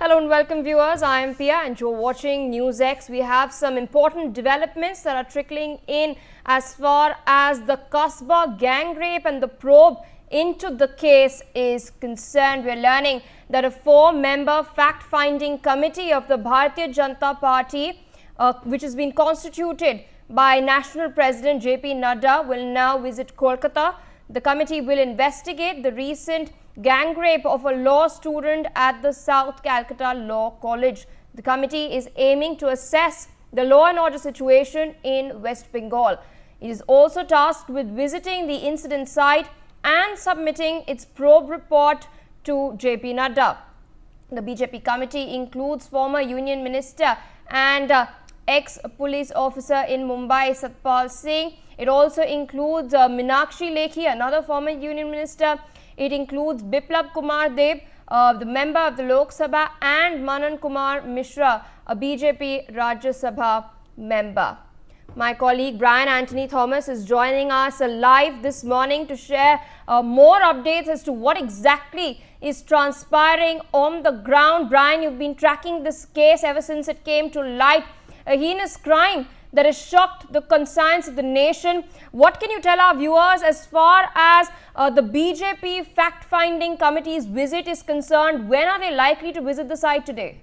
Hello and welcome viewers, I am Pia and you're watching NewsX. We have some important developments that are trickling in as far as the Kasbah gang rape and the probe into the case is concerned. We're learning that a 4-member fact-finding committee of the Bharatiya Janata Party, which has been constituted by National President JP Nadda, will now visit Kolkata. The committee will investigate the recent gang rape of a law student at the South Calcutta Law College. The committee is aiming to assess the law and order situation in West Bengal. It is also tasked with visiting the incident site and submitting its probe report to JP Nadda. The BJP committee includes former Union Minister and ex-police officer in Mumbai, Satpal Singh. It also includes Meenakshi Lekhi, another former Union Minister. It includes Biplab Kumar Deb, the member of the Lok Sabha, and Manan Kumar Mishra, a BJP Rajya Sabha member. My colleague Brian Anthony Thomas is joining us live this morning to share more updates as to what exactly is transpiring on the ground. Brian, you've been tracking this case ever since it came to light. A heinous crime that has shocked the conscience of the nation. What can you tell our viewers as far as the BJP fact-finding committee's visit is concerned? When are they likely to visit the site today?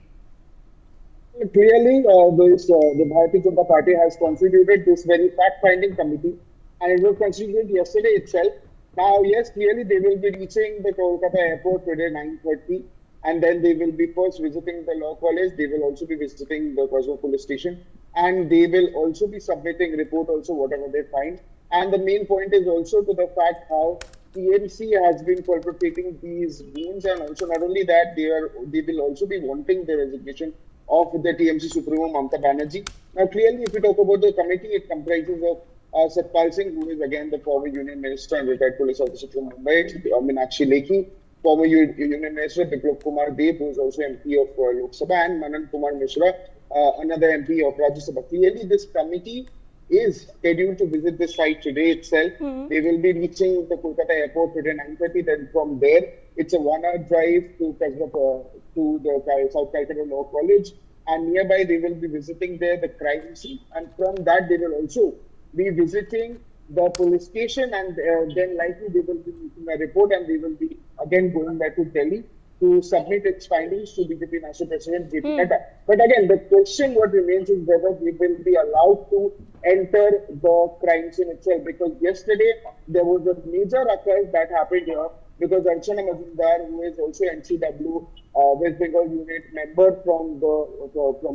Clearly, the Bharatiya Janata Party has constituted this very fact-finding committee, and it was constituted yesterday itself. Now, yes, clearly they will be reaching the Kolkata airport today 9:30, and then they will be first visiting the law college. They will also be visiting the Kasbah police station, and they will also be submitting report also whatever they find. And the main point is also to the fact how TMC has been perpetrating these wounds, and also not only that, they will also be wanting the resignation of the TMC Supremo Mamata Banerjee. Now, clearly, if we talk about the committee, it comprises of Satpal Singh, who is again the former Union Minister and retired police officer from Mumbai, Meenakshi Lekhi, former Union Minister Biplab Kumar Deb, who is also MP of Lok Sabha, and Manan Kumar Mishra, another MP of Rajya Sabha. Clearly, this committee is scheduled to visit the site today itself. They will be reaching the Kolkata airport today 9:30. Then from there, it's a 1-hour drive to the South Calcutta Law College, and nearby they will be visiting there the crime scene, and from that they will also be visiting the police station, and then likely they will be making a report, and they will be again going back to Delhi to submit its findings to BJP National President JP Nadda. But again, the question what remains is whether they will be allowed to enter the crime scene itself, because yesterday there was a major occurrence that happened here, because Archana Majumdar, who is also NCW West Bengal unit member from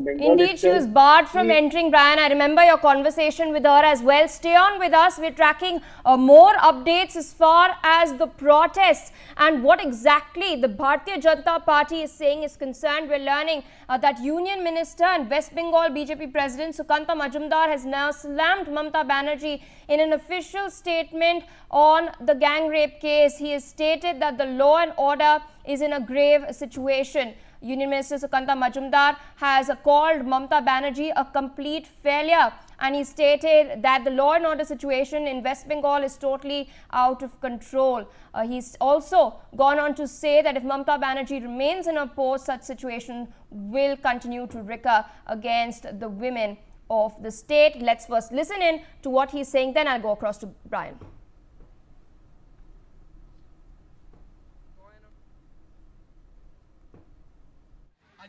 Bengal. Indeed, she was barred from entering, Brian. I remember your conversation with her as well. Stay on with us. We're tracking more updates as far as the protests and what exactly the Bharatiya Janata Party is saying is concerned. We're learning that Union Minister and West Bengal BJP President Sukanta Majumdar has now slammed Mamata Banerjee in an official statement on the gang rape case. He has stated that the law and order is in a grave situation. Union Minister Sukanta Majumdar has called Mamata Banerjee a complete failure, and he stated that the law and order situation in West Bengal is totally out of control. He's also gone on to say that if Mamata Banerjee remains in her post, such situation will continue to recur against the women of the state. Let's first listen in to what he's saying, then I'll go across to Brian.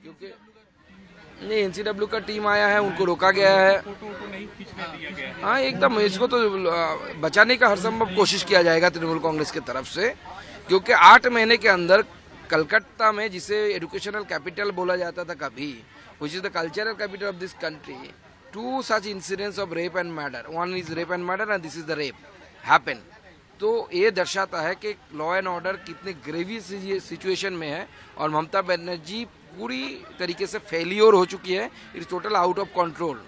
क्योंकि नहीं NCW का team आया है, उनको रोका गया है। हाँ, एकदम इसको तो बचाने का हर संभव कोशिश किया जाएगा तृणमूल कांग्रेस की तरफ से, क्योंकि 8 महीने के अंदर कलकत्ता में, जिसे एजुकेशनल कैपिटल बोला जाता था कभी, which is the cultural capital of this country, 2 such incidents of rape and murder. One is rape and murder, and this is the rape happen. तो ये दर्शाता है कि लॉ एंड ऑर्डर कितने ग्रेवियस सिचुएशन में है, और ममता बनर्जी पूरी तरीके से फेलियर हो चुकी है। It is total out of control.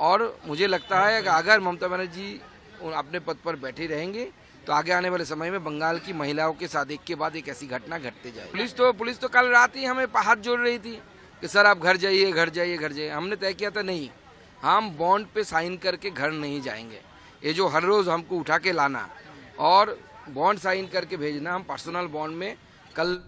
और मुझे लगता है कि अगर ममता बनर्जी अपने पद पर बैठे रहेंगे तो आगे आने वाले समय में बंगाल की महिलाओं के साथ एक के बाद एक ऐसी घटना घटते जाए। पुलिस तो कल रात ही हमें हाथ जोड़ रही थी कि सर आप घर जाइए, घर जाइए, घर जाइए। हमने तय किया था नहीं, हम बॉन्ड पे साइन करके घर नहीं जाएंगे। ये जो हर रोज हमको उठा के लाना और बॉन्ड साइन करके भेजना, हम पर्सनल बॉन्ड में कल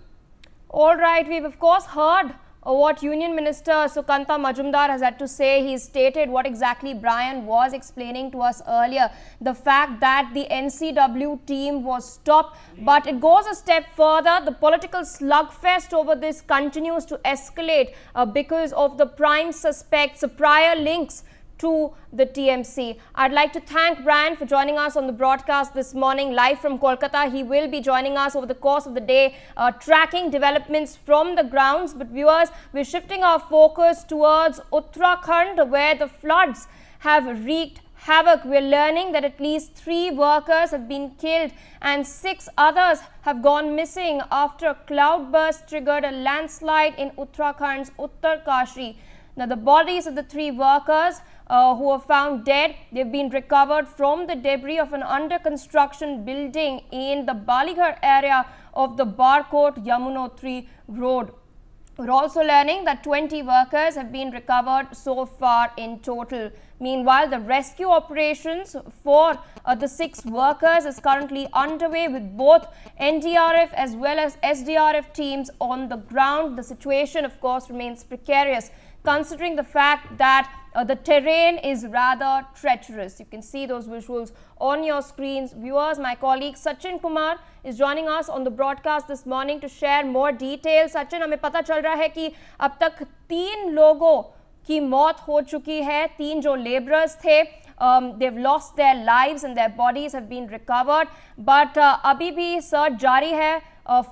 All right, we've of course heard what Union Minister Sukanta Majumdar has had to say. He stated what exactly Brian was explaining to us earlier, the fact that the NCW team was stopped. But it goes a step further. The political slugfest over this continues to escalate because of the prime suspect's prior links to the TMC. I'd like to thank Brian for joining us on the broadcast this morning live from Kolkata. He will be joining us over the course of the day, tracking developments from the grounds. But viewers, we're shifting our focus towards Uttarakhand, where the floods have wreaked havoc. We're learning that at least 3 workers have been killed and 6 others have gone missing after a cloudburst triggered a landslide in Uttarakhand's Uttarkashi. Now, the bodies of the 3 workers who were found dead, they've been recovered from the debris of an under construction building in the Balighar area of the Barkot Yamunotri road. We're also learning that 20 workers have been recovered so far in total. Meanwhile, the rescue operations for the 6 workers is currently underway with both NDRF as well as SDRF teams on the ground. The situation, of course, remains precarious, considering the fact that the terrain is rather treacherous. You can see those visuals on your screens. Viewers, my colleague Sachin Kumar is joining us on the broadcast this morning to share more details. Sachin, हमें पता चल रहा है कि अब तक 3 लोगों की मौत हो चुकी है, 3 जो laborers थे, they've lost their lives and their bodies have been recovered. But अभी भी search जारी है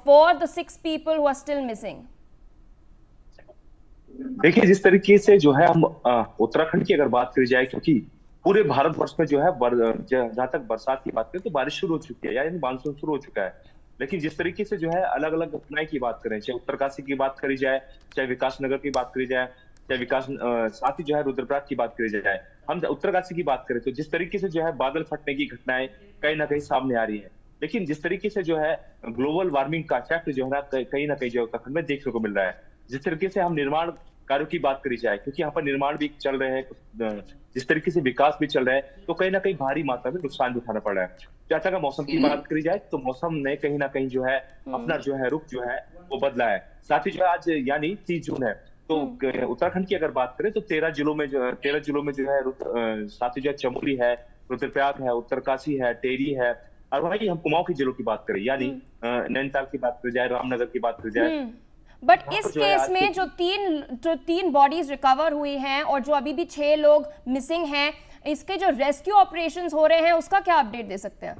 for the 6 people who are still missing. देखिए, जिस तरीके से जो है हम उत्तराखंड की अगर बात करी जाए, क्योंकि पूरे भारतवर्ष में जो है जहां तक बरसात की बात करें तो बारिश शुरू हो चुकी है, यानी मानसून शुरू हो चुका है। लेकिन जिस तरीके से जो है अलग अलग घटनाएं की बात करें, चाहे उत्तरकाशी की बात करी जाए, चाहे विकास नगर की बात करी जाए, चाहे विकास साथ ही जो है रुद्रप्रयाग की बात करी जाए, हम उत्तरकाशी की बात करें तो जिस तरीके से जो है बादल फटने की घटनाएं कहीं ना कहीं सामने आ रही है। लेकिन जिस तरीके से जो है ग्लोबल वार्मिंग का इफेक्ट जो है ना कहीं जो उत्तराखंड में देखने को मिल रहा है, जिस तरीके से हम निर्माण कार्यों की बात करी जाए, क्योंकि यहाँ पर निर्माण भी चल रहे हैं, जिस तरीके से विकास भी चल रहा है, तो कहीं ना कहीं भारी मात्रा में नुकसान भी उठाना पड़ रहा है। चाचा का मौसम की बात करी जाए तो मौसम ने कहीं ना कहीं जो है अपना जो है रुख जो है वो बदला है। साथ ही जो है आज यानी 30 जून है, तो उत्तराखंड की अगर बात करें तो 13 जिलों में जो है साथ ही जो है चमोली है, रुद्रप्रयाग है, उत्तरकाशी है, टेरी है, और वही हम कुमाऊं के जिलों की बात करें, यानी नैनीताल की बात करी जाए, रामनगर की बात करी जाए। बट इस केस में जो तीन बॉडीज रिकवर हुई हैं और जो अभी भी 6 लोग मिसिंग हैं, इसके जो रेस्क्यू ऑपरेशंस हो रहे हैं उसका क्या अपडेट दे सकते हैं?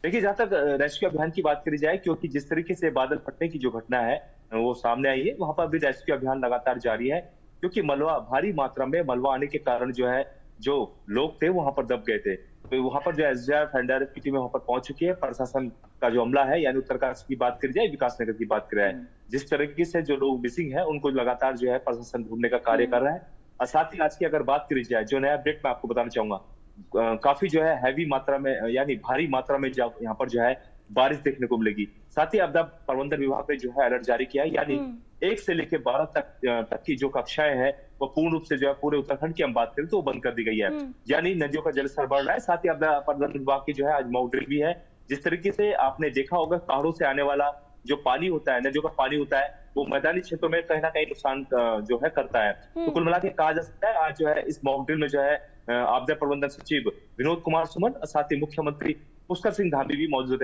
देखिए, जहां तक रेस्क्यू अभियान की बात करी जाए, क्योंकि जिस तरीके से बादल फटने की जो घटना है वो सामने आई है, वहां पर भी रेस्क्यू अभियान लगातार जारी है, क्योंकि भारी मात्रा में मलबा आने के कारण जो है जो लोग थे वहां पर दब गए थे। तो वहां पर जो एसडीआरएफ एनडीआरएफ की टीम वहां पर पहुंच चुकी है। प्रशासन का जो अमला है, यानी उत्तरकाशी की बात करी जाए, विकास नगर की बात करी जाए, जिस तरीके से जो लोग मिसिंग है उनको लगातार जो है प्रशासन ढूंढने का कार्य कर रहा है। और साथ ही आज की अगर बात करी जाए, जो नया अपडेट मैं आपको बताना चाहूंगा, काफी जो है हैवी मात्रा में यानी भारी मात्रा में यहाँ पर जो है बारिश देखने को मिलेगी। साथ ही आपदा प्रबंधन विभाग ने जो है अलर्ट जारी किया है, यानी 1 से लेकर 12 तक की जो कक्षाएं हैं वो पूर्ण रूप से जो है पूरे उत्तराखंड की हम बात करें तो वो बंद कर दी गई है, यानी नदियों का जलस्तर बढ़ रहा है। साथ ही आपदा प्रबंधन विभाग की जो है आज मॉक ड्रिल भी है। जिस तरीके से आपने देखा होगा, पहाड़ों से आने वाला जो पानी होता है, नदियों का पानी होता है, वो मैदानी क्षेत्रों में कहीं ना कहीं नुकसान जो है करता है। तो कुल मिला के कहा जा सकता है आज जो है इस मॉक ड्रिल में जो है आपदा प्रबंधन सचिव विनोद कुमार सुमन, साथ ही मुख्यमंत्री पुष्कर सिंह धामी भी मौजूद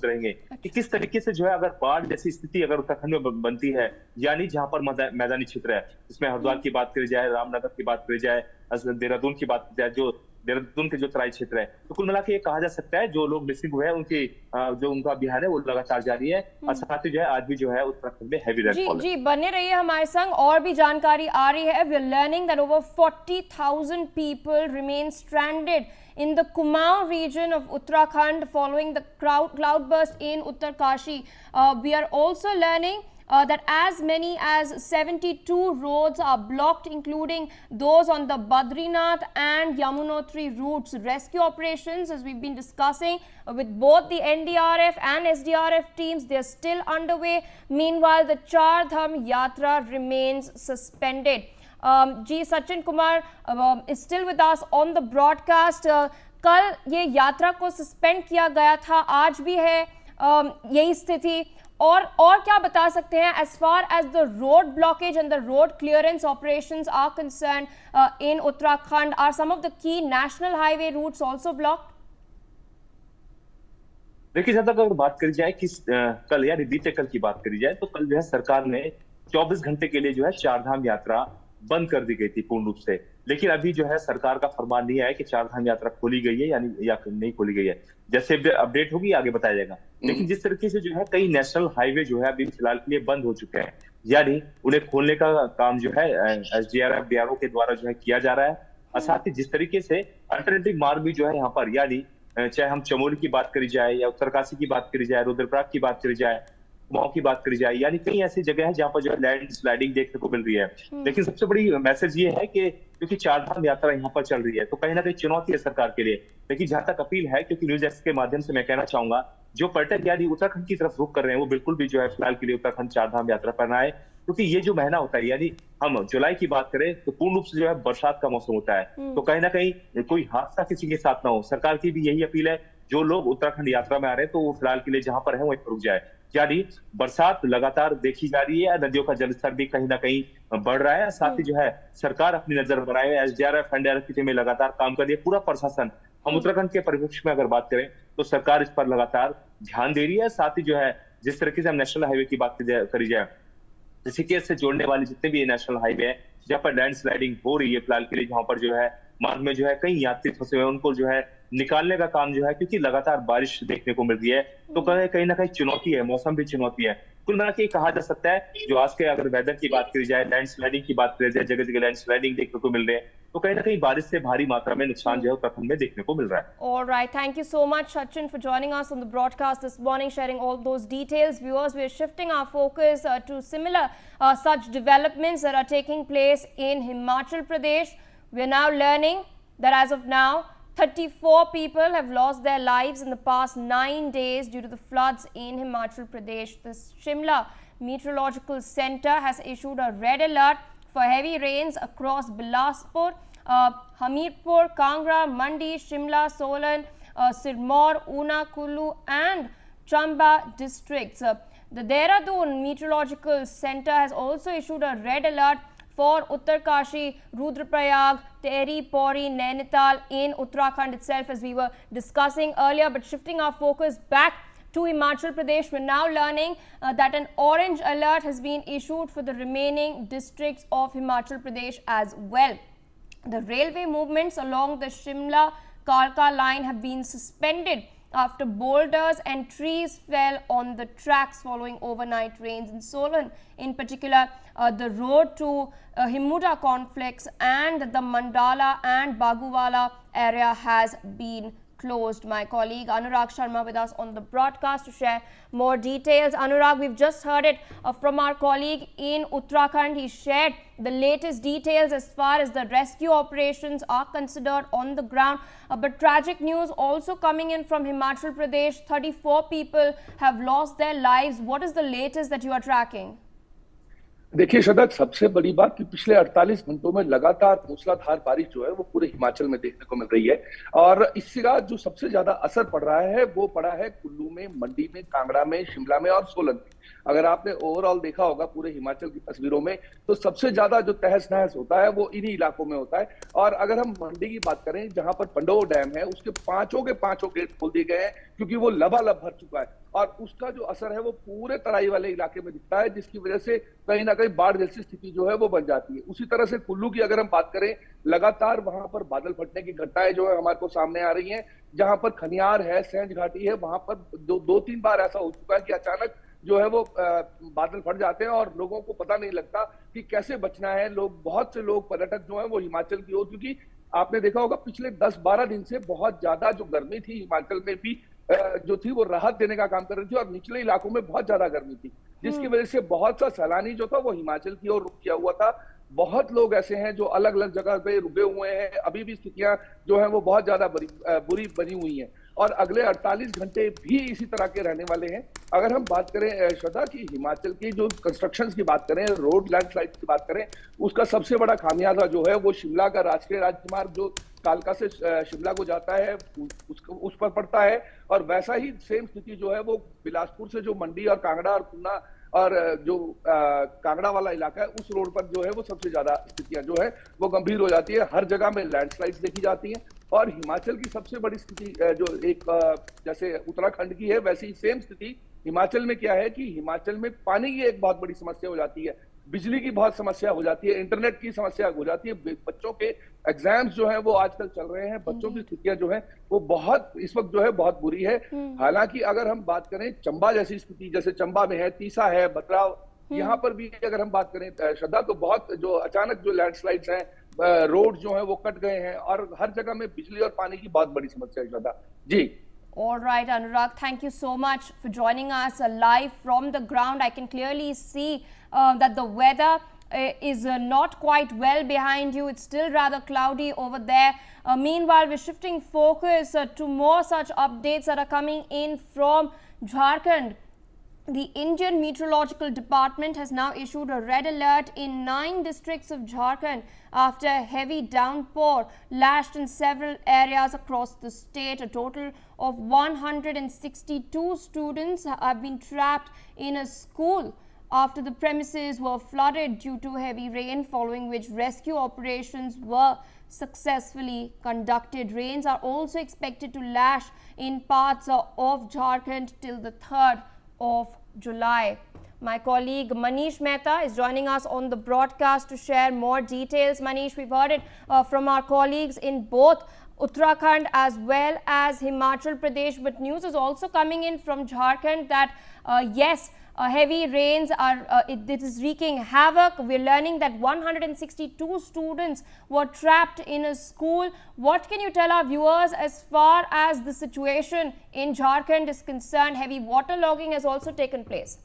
रहेंगे कि किस तरीके से जो है अगर बाढ़ जैसी स्थिति अगर उत्तराखंड में बनती है, यानी जहां पर मैदानी क्षेत्र है, इसमें हरिद्वार की बात करी जाए, रामनगर की बात करी जाए, देहरादून की बात करी जाए, जो देहरादून के जो तराई क्षेत्र है, तो कुल मिला के ये कहा जा सकता है जो लोग मिसिंग हुए हैं उनकी जो उनका अभियान है वो लगातार जारी है। और साथ ही जो है आज भी जो है उत्तराखंड में हैवी रेनफॉल। जी बने रहिए हमारे संग, और भी जानकारी आ रही है। We are learning that over 40,000 people remain stranded in the Kumaon region of Uttarakhand following the cloudburst in Uttarkashi. We are also learning that as many as 72 roads are blocked, including those on the Badrinath and Yamunotri routes. Rescue operations, as we've been discussing, with both the NDRF and SDRF teams, they are still underway. Meanwhile, the Char Dham Yatra remains suspended. जी Sachin Kumar is still with us on the broadcast. कल ये यात्रा को suspend किया गया था, आज भी है यही स्थिति, और क्या बता सकते हैं as far as the road blockage and the road clearance operations are concerned in Uttarakhand? Are some of the key national highway routes also blocked? देखिए, जब तक अगर बात करी जाए कि कल यानी बीते कल की बात करी जाए तो कल जो है सरकार ने 24 घंटे के लिए जो है चारधाम यात्रा बंद कर दी गई थी पूर्ण रूप से। लेकिन अभी जो है सरकार का फरमान नहीं आया कि चारधाम यात्रा खोली गई है यानी या नहीं खोली गई है। जैसे अपडेट होगी आगे बताया जाएगा। लेकिन जिस तरीके से जो है कई नेशनल हाईवे जो है अभी फिलहाल के लिए बंद हो चुके हैं, यानी उन्हें खोलने का काम जो है एसडीआरएफ बीआरओ के द्वारा जो है किया जा रहा है। और साथ ही जिस तरीके से अल्टरनेटिव मार्ग भी जो है यहाँ पर, यानी चाहे हम चमोली की बात करी जाए या उत्तरकाशी की बात करी जाए, रुद्रप्रयाग की बात करी जाए, कुमाऊं की बात करी जाए, यानी कई ऐसी जगह है जहां पर जो है लैंड स्लाइडिंग देखने को मिल रही है। लेकिन सबसे बड़ी मैसेज ये है कि क्योंकि चारधाम यात्रा यहाँ पर चल रही है तो कहीं ना कहीं चुनौती है सरकार के लिए। लेकिन जहां तक अपील है, क्योंकि न्यूज एक्स के माध्यम से मैं कहना चाहूंगा, जो पर्यटक यानी उत्तराखंड की तरफ रुख कर रहे हैं वो बिल्कुल भी जो है फिलहाल के लिए उत्तराखंड चारधाम यात्रा पर ना आए, क्योंकि ये जो महीना होता है, यानी हम जुलाई की बात करें तो पूर्ण रूप से जो है बरसात का मौसम होता है, तो कहीं ना कहीं कोई हादसा किसी के साथ ना हो। सरकार की भी यही अपील है, जो लोग उत्तराखंड यात्रा में आ रहे हैं तो वो फिलहाल के लिए जहां पर है वहीं पर रुक जाए। यानी बरसात लगातार देखी जा रही है, नदियों का जलस्तर भी कहीं ना कहीं बढ़ रहा है। साथ ही जो है सरकार अपनी नजर बनाए, एसडीआरएफ एनडीआरएफ की टीमें लगातार काम कर रही है, पूरा प्रशासन। हम उत्तराखंड के परिप्रेक्ष्य में अगर बात करें तो सरकार इस पर लगातार ध्यान दे रही है। साथ ही जो है जिस तरीके से हम नेशनल हाईवे की बात करी जाए, ऋषिकेश से जोड़ने वाले जितने भी नेशनल हाईवे है जहाँ पर लैंड स्लाइडिंग हो रही है फिलहाल के लिए, जहां पर जो है मार्ग में जो है कई यात्री फंसे हुए हैं, उनको जो है निकालने का काम जो है, क्योंकि लगातार बारिश देखने को मिल रही है तो कहीं ना कहीं चुनौती है, मौसम भी चुनौती है। कुल मिला के कहा जा सकता है, जो आज के अगर वेदर की बात करी जाए, लैंड स्लाइडिंग की बात करी जाए, जगह जगह लैंड स्लाइडिंग देखने को मिल रहे हैं, तो कहीं ना कहीं बारिश से भारी मात्रा में नुकसान जो है उत्तराखंड में देखने को मिल रहा है। All right, thank you so much, Sachin, for joining us on the broadcast this morning, sharing all those details. Viewers, we are shifting our focus to similar such developments that are taking place in Himachal Pradesh. We are now learning that as of now, 34 people have lost their lives in the past 9 days due to the floods in Himachal Pradesh. The Shimla Meteorological Center has issued a red alert for heavy rains across Bilaspur, Hamirpur, Kangra, Mandi, Shimla, Solan, Sirmaur, Una, Kullu and Chamba districts. The Dehradun Meteorological Center has also issued a red alert for Uttarkashi, Rudraprayag, Tehri, Pauri, Nainital in Uttarakhand itself, as we were discussing earlier. But shifting our focus back to Himachal Pradesh, we're now learning that an orange alert has been issued for the remaining districts of Himachal Pradesh as well. The railway movements along the Shimla-Kalka line have been suspended after boulders and trees fell on the tracks following overnight rains in Solan. In particular, the road to Himuda complex and the Mandala and Baguwala area has been closed. My colleague Anurag Sharma with us on the broadcast to share more details. Anurag, we've just heard it from our colleague in Uttarakhand. He shared the latest details as far as the rescue operations are considered on the ground. But tragic news also coming in from Himachal Pradesh. 34 people have lost their lives. What is the latest that you are tracking? देखिए शदक, सबसे बड़ी बात कि पिछले 48 घंटों में लगातार मूसलाधार बारिश जो है वो पूरे हिमाचल में देखने को मिल रही है। और इसका जो सबसे ज्यादा असर पड़ रहा है वो पड़ा है कुल्लू में, मंडी में, कांगड़ा में, शिमला में और सोलन में। अगर आपने ओवरऑल देखा होगा पूरे हिमाचल की तस्वीरों में तो सबसे ज्यादा जो तहस नहस होता है वो इन्हीं इलाकों में होता है। और अगर हम मंडी की बात करें, जहां पर पंडोह डैम है, उसके पांचों के पांचों गेट खोल दिए गए हैं क्योंकि वो लबालब भर चुका है और उसका जो असर है वो पूरे तराई वाले इलाके में दिखता है, जिसकी वजह से कहीं ना कहीं बाढ़ जैसी स्थिति जो है वो बन जाती है। उसी तरह से कुल्लू की अगर हम बात करें, लगातार वहां पर बादल फटने की घटनाएं जो है हमारे को सामने आ रही हैं। जहां पर खनियार है, सेंज घाटी है, वहां पर दो तीन बार ऐसा हो चुका है कि अचानक जो है वो बादल फट जाते हैं और लोगों को पता नहीं लगता कि कैसे बचना है। बहुत से लोग पर्यटक जो है वो हिमाचल की ओर, क्योंकि आपने देखा होगा पिछले 10-12 दिन से बहुत ज्यादा जो गर्मी थी हिमाचल में भी जो थी वो राहत देने का काम कर रही थी और निचले इलाकों में बहुत ज्यादा गर्मी थी, जिसकी वजह से बहुत सा सैलानी जो था वो हिमाचल की ओर रुख किया हुआ था। बहुत लोग ऐसे हैं जो अलग अलग जगह पे रुके हुए हैं। अभी भी स्थितियां जो है वो बहुत ज्यादा बुरी बनी हुई हैं और अगले 48 घंटे भी इसी तरह के रहने वाले हैं। अगर हम बात करें श्रद्धा की हिमाचल की जो कंस्ट्रक्शंस की बात करें, रोड लैंडस्लाइड की बात करें, उसका सबसे बड़ा खामियाजा जो है वो शिमला का राष्ट्रीय राजमार्ग जो कालका से शिमला को जाता है उस पर पड़ता है। और वैसा ही सेम स्थिति जो है वो बिलासपुर से जो मंडी और कांगड़ा और ऊना और जो कांगड़ा वाला इलाका है उस रोड पर जो है वो सबसे ज्यादा स्थितियां जो है वो गंभीर हो जाती है। हर जगह में लैंडस्लाइड्स देखी जाती हैं। और हिमाचल की सबसे बड़ी स्थिति जो एक जैसे उत्तराखंड की है वैसी ही सेम स्थिति हिमाचल में क्या है कि हिमाचल में पानी की एक बहुत बड़ी समस्या हो जाती है, बिजली की बहुत समस्या हो जाती है, इंटरनेट की समस्या हो जाती है। बच्चों के एग्जाम्स जो है वो आजकल चल रहे हैं, बच्चों की स्थितियां जो है वो बहुत इस वक्त जो है बहुत बुरी है। हालांकि अगर हम बात करें चंबा जैसी स्थिति, जैसे चंबा में है, तीसा है, बतराव, यहाँ पर भी अगर हम बात करें श्रद्धा तो बहुत जो अचानक जो लैंडस्लाइड्स हैं, रोड जो है वो कट गए हैं और हर जगह में बिजली और पानी की बहुत बड़ी समस्या है Shraddha ji. All right, Anurag, thank you so much for joining us live from the ground. I can clearly see that the weather is not quite well behind you. It's still rather cloudy over there. Meanwhile, we're shifting focus to more such updates that are coming in from Jharkhand. The Indian Meteorological Department has now issued a red alert in 9 districts of Jharkhand after a heavy downpour lashed in several areas across the state. A total of 162 students have been trapped in a school after the premises were flooded due to heavy rain, following which rescue operations were successfully conducted. Rains are also expected to lash in parts of Jharkhand till the 3rd of July. My colleague Manish Mehta is joining us on the broadcast to share more details. Manish, we've heard it from our colleagues in both Uttarakhand as well as Himachal Pradesh, but news is also coming in from Jharkhand that yes, heavy rains are it is wreaking havoc. We're learning that 162 students were trapped in a school. What can you tell our viewers as far as the situation in Jharkhand is concerned? Heavy waterlogging has also taken place.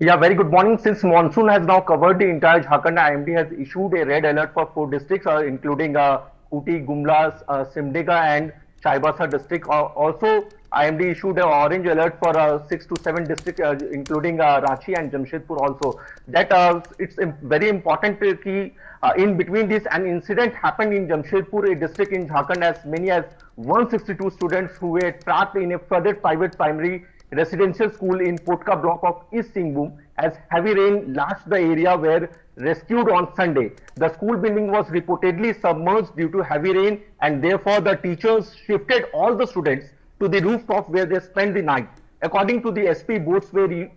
Yeah, very good morning. Since monsoon has now covered the entire Jharkhand, IMD has issued a red alert for 4 districts, including Kuti, Gumla, Simdega and Chaibasa district. Also, IMD issued an orange alert for 6 to 7 districts, including Ranchi and Jamshedpur also. That it's very important that in between this, an incident happened in Jamshedpur, a district in Jharkhand. As many as 162 students who were trapped in a flooded private primary residential school in Potka block of East Singhbhum as heavy rain lashed the area were rescued on Sunday. The school building was reportedly submerged due to heavy rain, and therefore the teachers shifted all the students to the rooftop where they spent the night. According to the SP, boats were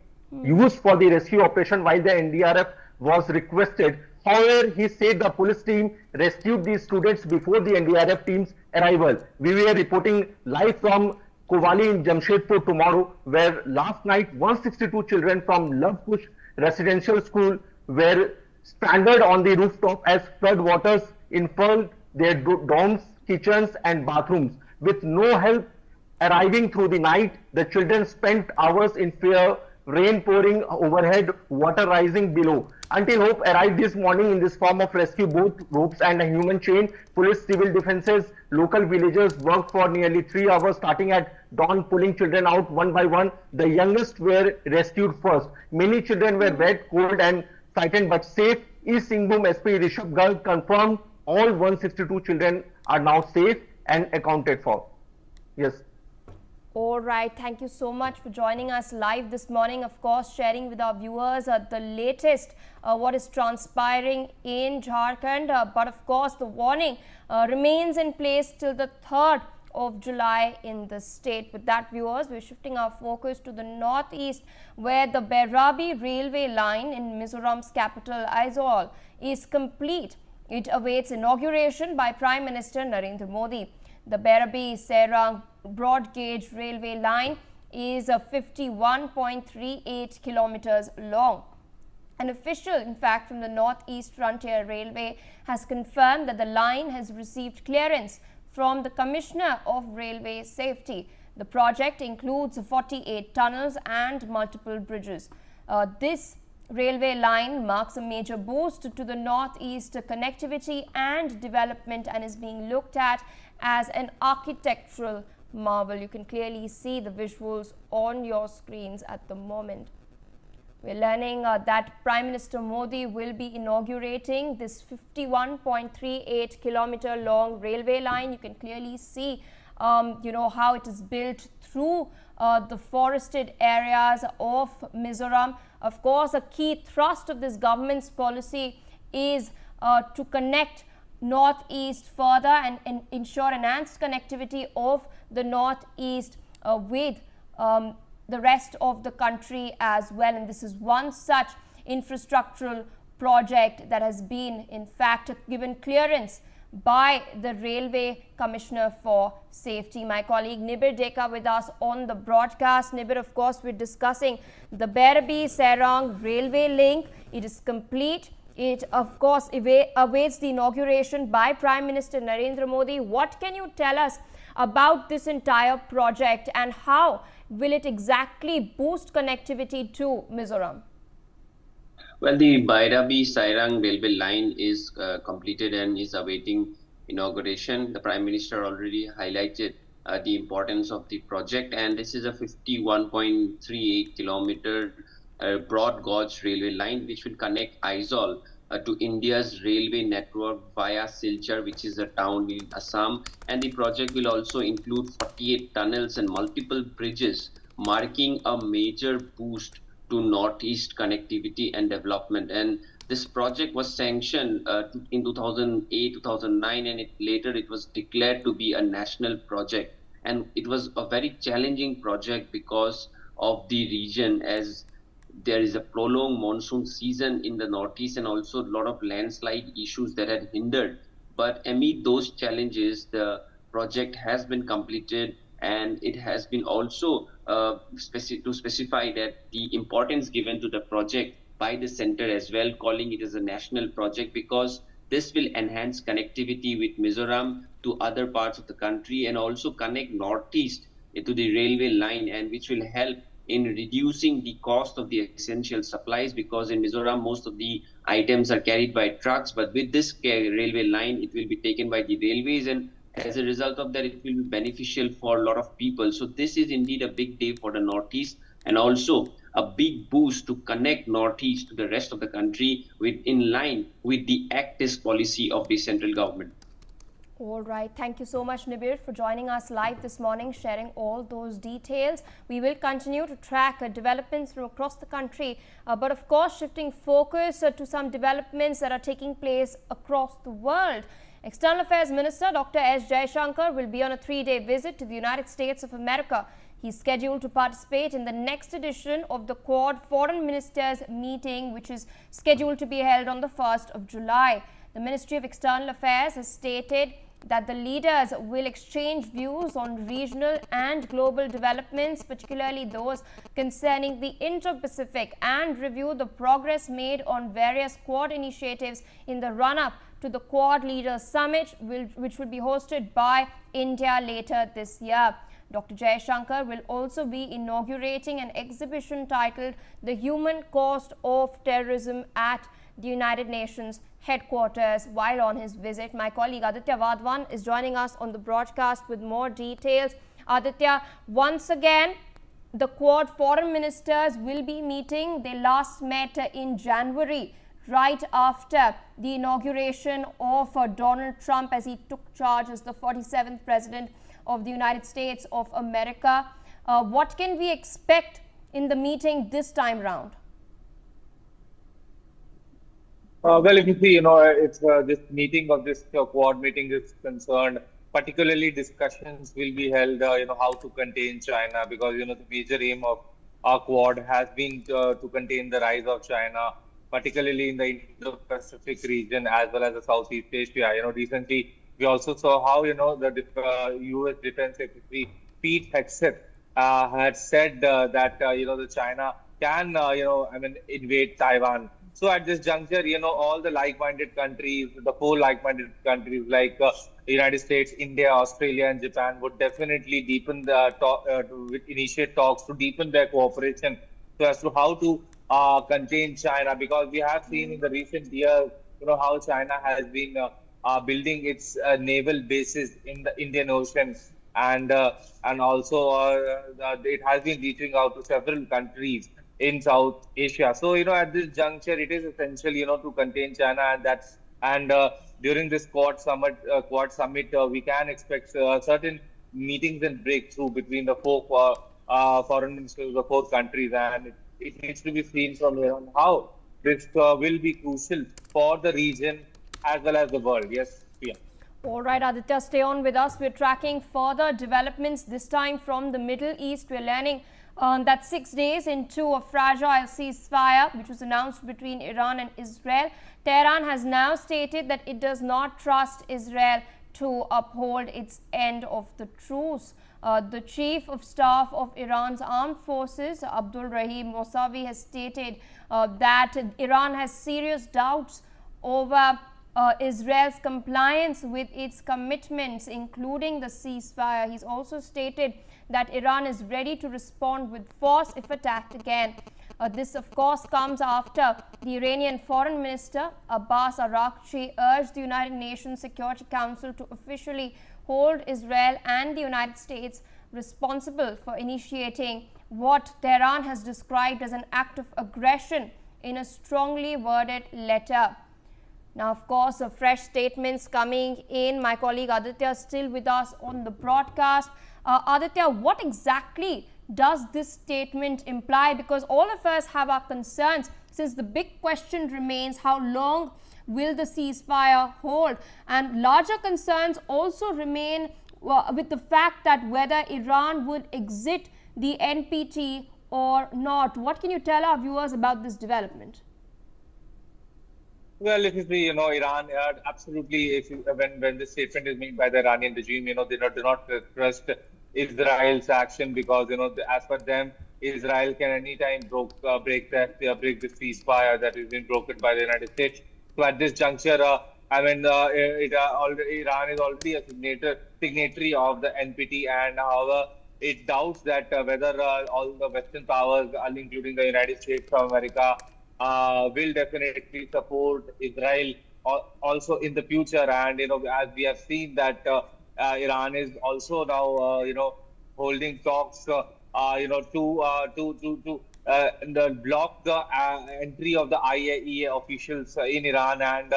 used for the rescue operation while the NDRF was requested. However, he said the police team rescued these students before the NDRF team's arrival. We were reporting live from Kovali in Jamshedpur tomorrow, where last night 162 children from Lovepush Residential School were stranded on the rooftop as flood waters infilled their dorms, kitchens and bathrooms. With no help arriving through the night, the children spent hours in fear, rain pouring overhead, water rising below. Until hope arrived this morning in this form of rescue boat, ropes and a human chain, police, civil defenses, local villagers worked for nearly 3 hours starting at dawn, pulling children out one by one. The youngest were rescued first. Many children were wet, cold and frightened but safe. East Singhbhum SP Rishabh Garg confirmed all 162 children are now safe and accounted for. Yes. All right, thank you so much for joining us live this morning. Of course, sharing with our viewers the latest, what is transpiring in Jharkhand. But of course, the warning remains in place till the 3rd of July in the state. With that, viewers, we're shifting our focus to the northeast, where the Berabi railway line in Mizoram's capital, Aizawl, is complete. It awaits inauguration by Prime Minister Narendra Modi. The Berabi-Serang broad gauge railway line is 51.38 kilometers long. An official, in fact, from the Northeast Frontier Railway has confirmed that the line has received clearance from the Commissioner of Railway Safety. The project includes 48 tunnels and multiple bridges. This railway line marks a major boost to the northeast connectivity and development and is being looked at as an architectural marvel. You can clearly see the visuals on your screens at the moment. We're learning that Prime Minister Modi will be inaugurating this 51.38 kilometer long railway line. You can clearly see, how it is built through the forested areas of Mizoram. Of course, a key thrust of this government's policy is to connect northeast further and ensure enhanced connectivity of the northeast with the rest of the country as well. And this is one such infrastructural project that has been, in fact, given clearance by the Railway Commissioner for Safety. My colleague Nibir Deka with us on the broadcast. Nibir, of course, we're discussing the Berbi-Serang railway link. It is complete. It, of course, awaits the inauguration by Prime Minister Narendra Modi. What can you tell us about this entire project and how will it exactly boost connectivity to Mizoram? Well, the Bairabi-Sairang railway line is completed and is awaiting inauguration. The Prime Minister already highlighted the importance of the project, and this is a 51.38 kilometer broad gauge railway line which will connect Aizawl to India's railway network via Silchar, which is a town in Assam. And the project will also include 48 tunnels and multiple bridges, marking a major boost to northeast connectivity and development. And this project was sanctioned in 2008, 2009, and later it was declared to be a national project. And it was a very challenging project because of the region, as there is a prolonged monsoon season in the northeast and also a lot of landslide issues that had hindered. But amid those challenges, the project has been completed, and it has been also to specify that the importance given to the project by the center as well, calling it as a national project, because this will enhance connectivity with Mizoram to other parts of the country and also connect northeast to the railway line, and which will help in reducing the cost of the essential supplies, because in Mizoram most of the items are carried by trucks, but with this railway line it will be taken by the railways, and as a result of that it will be beneficial for a lot of people. So this is indeed a big day for the northeast, and also a big boost to connect northeast to the rest of the country in line with the ACT-IS policy of the central government. All right. Thank you so much, Nibir, for joining us live this morning, sharing all those details. We will continue to track developments from across the country, but of course, shifting focus to some developments that are taking place across the world. External Affairs Minister Dr. S. Jaishankar will be on a 3-day visit to the United States of America. He's scheduled to participate in the next edition of the Quad Foreign Ministers meeting, which is scheduled to be held on the 1st of July. The Ministry of External Affairs has stated that the leaders will exchange views on regional and global developments, particularly those concerning the Indo-Pacific, and review the progress made on various Quad initiatives in the run-up to the Quad Leaders Summit, which will be hosted by India later this year. Dr. Jaishankar will also be inaugurating an exhibition titled "The Human Cost of Terrorism" at the United Nations headquarters while on his visit. My colleague Aditya Vadwan is joining us on the broadcast with more details. Aditya, once again, the Quad foreign ministers will be meeting. They last met in January, right after the inauguration of Donald Trump as he took charge as the 47th president of the United States of America. What can we expect in the meeting this time round? Well, if you see, it's this meeting of this Quad meeting is concerned, particularly discussions will be held, how to contain China, because, the major aim of our Quad has been to contain the rise of China, particularly in the Indo-Pacific region as well as the Southeast Asia. Recently we also saw how, the U.S. Defense Secretary Pete Hegseth had said that, the China can, invade Taiwan. So at this juncture, all the like-minded countries, the 4 like-minded countries like the United States, India, Australia, and Japan would definitely deepen the initiate talks to deepen their cooperation so as to how to contain China, because we have seen in the recent years, how China has been building its naval bases in the Indian Ocean, and also it has been reaching out to several countries in South Asia. So at this juncture, it is essential to contain China, and during this Quad summit, we can expect certain meetings and breakthrough between the foreign ministers of the four countries, and it needs to be seen from here on how this will be crucial for the region as well as the world. Yes, Priya. All right, Aditya, stay on with us. We're tracking further developments, this time from the Middle East. We're learning that 6 days into a fragile ceasefire, which was announced between Iran and Israel, Tehran has now stated that it does not trust Israel to uphold its end of the truce. The Chief of Staff of Iran's armed forces, Abdul Rahim Mousavi, has stated that Iran has serious doubts over Israel's compliance with its commitments, including the ceasefire. He's also stated that Iran is ready to respond with force if attacked again. This, of course, comes after the Iranian Foreign Minister Abbas Araghchi urged the United Nations Security Council to officially hold Israel and the United States responsible for initiating what Tehran has described as an act of aggression in a strongly worded letter. Now, of course, fresh statements coming in. My colleague Aditya is still with us on the broadcast. Aditya, what exactly does this statement imply? Because all of us have our concerns, since the big question remains how long will the ceasefire hold? And larger concerns also remain with the fact that whether Iran would exit the NPT or not. What can you tell our viewers about this development? Well, if you see, Iran absolutely. When this statement is made by the Iranian regime, they do not trust Israel's action, because as per them, Israel can anytime break the ceasefire that has been broken by the United States. So at this juncture, Iran is already a signatory of the NPT, and however, it doubts that whether all the Western powers, including the United States of America, will definitely support Israel also in the future. And as we have seen that Iran is also now holding talks to block the entry of the IAEA officials in Iran. And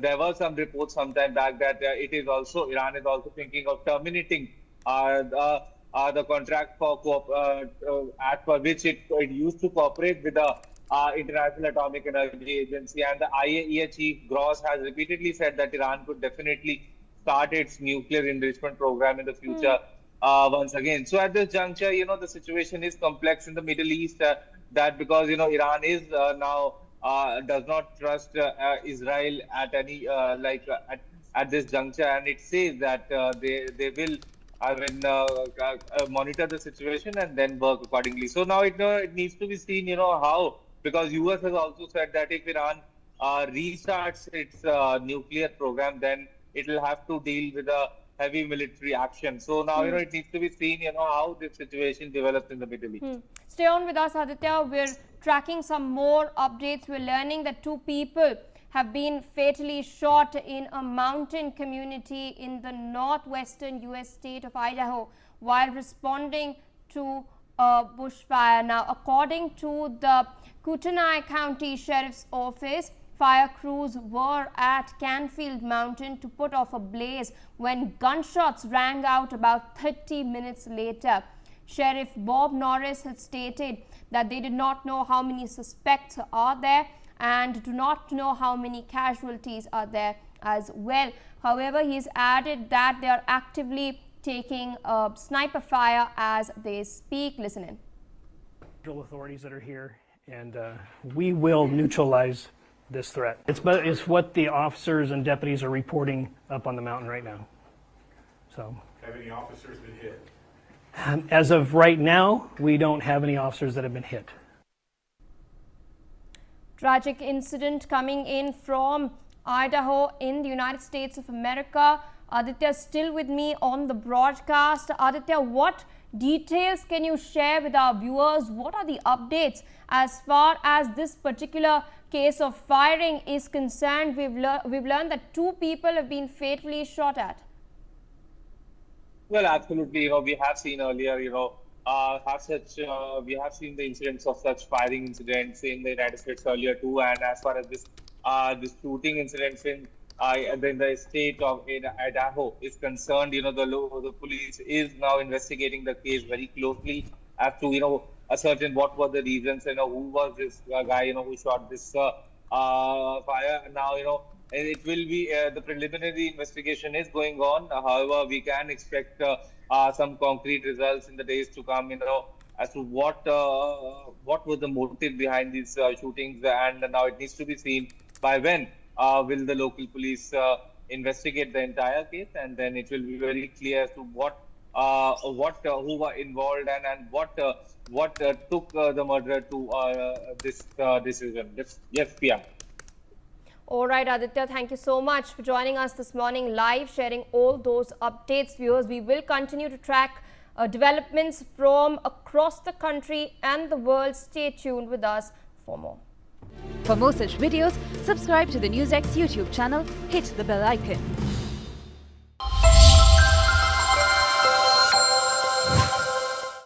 there were some reports sometime back that Iran is also thinking of terminating the contract as per which it used to cooperate with the International Atomic Energy Agency. And the IAEA chief Gross has repeatedly said that Iran could definitely start its nuclear enrichment program in the future once again. So at this juncture, the situation is complex in the Middle East, that because Iran is now does not trust Israel at any at this juncture, and it says that they will monitor the situation and then work accordingly. So now it needs to be seen how, because US has also said that if Iran restarts its nuclear program, then it will have to deal with a heavy military action. So now it needs to be seen how this situation develops in the Middle East. Stay on with us, Aditya. We're tracking some more updates. We're learning that 2 people have been fatally shot in a mountain community in the northwestern US state of Idaho while responding to a bushfire. Now, according to the Kootenai County Sheriff's Office, fire crews were at Canfield Mountain to put off a blaze when gunshots rang out about 30 minutes later. Sheriff Bob Norris had stated that they did not know how many suspects are there and do not know how many casualties are there as well. However, he's added that they are actively taking sniper fire as they speak. Listen in. Authorities that are here, and we will neutralize this threat. It's what the officers and deputies are reporting up on the mountain right now. So, have any officers been hit? As of right now, we don't have any officers that have been hit. Tragic incident coming in from Idaho in the United States of America. Aditya still with me on the broadcast. Aditya, what details can you share with our viewers? What are the updates as far as this particular case of firing is concerned? We've learned that 2 people have been fatally shot at. Well, absolutely. We have seen earlier, we have seen the incidents of such firing incidents in the United States earlier too. And as far as this shooting incidents in the state of Idaho is concerned, the police is now investigating the case very closely as to, ascertain what were the reasons, who was this guy, who shot this fire. Now, it will be the preliminary investigation is going on. However, we can expect some concrete results in the days to come. As to what was the motive behind these shootings, and now it needs to be seen by when will the local police investigate the entire case, and then it will be very clear as to who were involved and what took the murderer to this decision. Yes, Pia. All right, Aditya, thank you so much for joining us this morning live, sharing all those updates. Viewers, we will continue to track developments from across the country and the world. Stay tuned with us for more. For more such videos, subscribe to the NewsX YouTube channel, hit the bell icon.